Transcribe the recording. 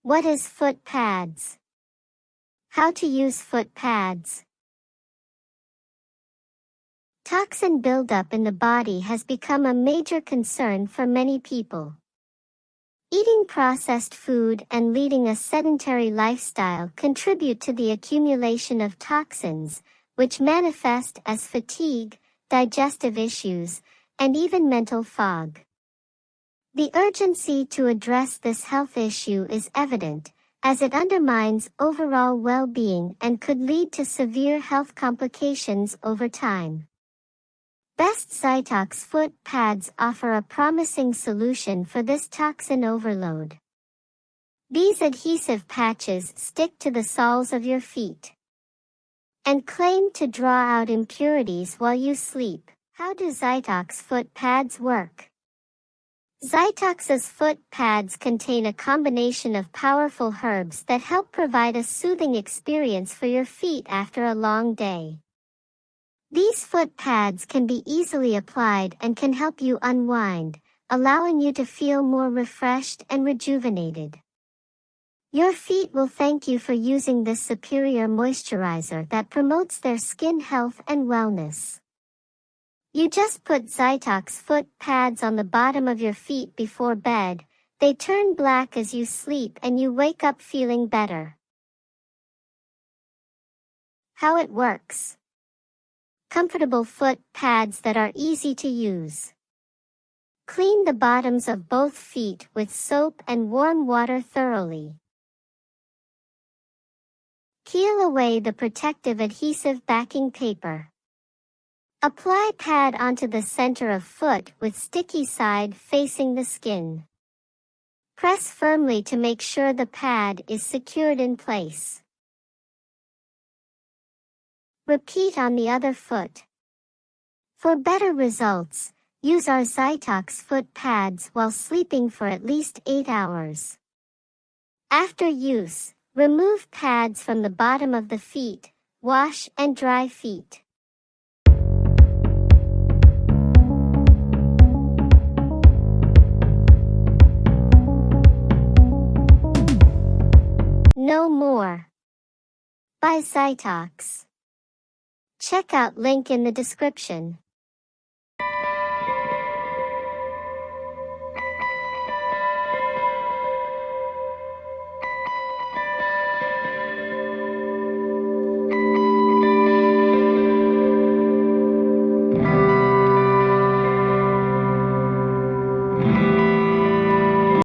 What is foot pads? How to use foot pads. Toxin buildup in the body has become a major concern for many people. Eating processed food and leading a sedentary lifestyle contribute to the accumulation of toxins, which manifest as fatigue, digestive issues, and even mental fog. The urgency to address this health issue is evident, as it undermines overall well-being and could lead to severe health complications over time. Best Xitox foot pads offer a promising solution for this toxin overload. These adhesive patches stick to the soles of your feet and claim to draw out impurities while you sleep. How do Xitox foot pads work? Xitox's foot pads contain a combination of powerful herbs that help provide a soothing experience for your feet after a long day. These foot pads can be easily applied and can help you unwind, allowing you to feel more refreshed and rejuvenated. Your feet will thank you for using this superior moisturizer that promotes their skin health and wellness. You just put Xitox foot pads on the bottom of your feet before bed. They turn black as you sleep and you wake up feeling better. How it works. Comfortable foot pads that are easy to use. Clean the bottoms of both feet with soap and warm water thoroughly. Peel away the protective adhesive backing paper. Apply pad onto the center of foot with sticky side facing the skin. Press firmly to make sure the pad is secured in place. Repeat on the other foot. For better results, use our Xitox foot pads while sleeping for at least 8 hours. After use, remove pads from the bottom of the feet, wash and dry feet. No more. Buy Xitox. Check out link in the description.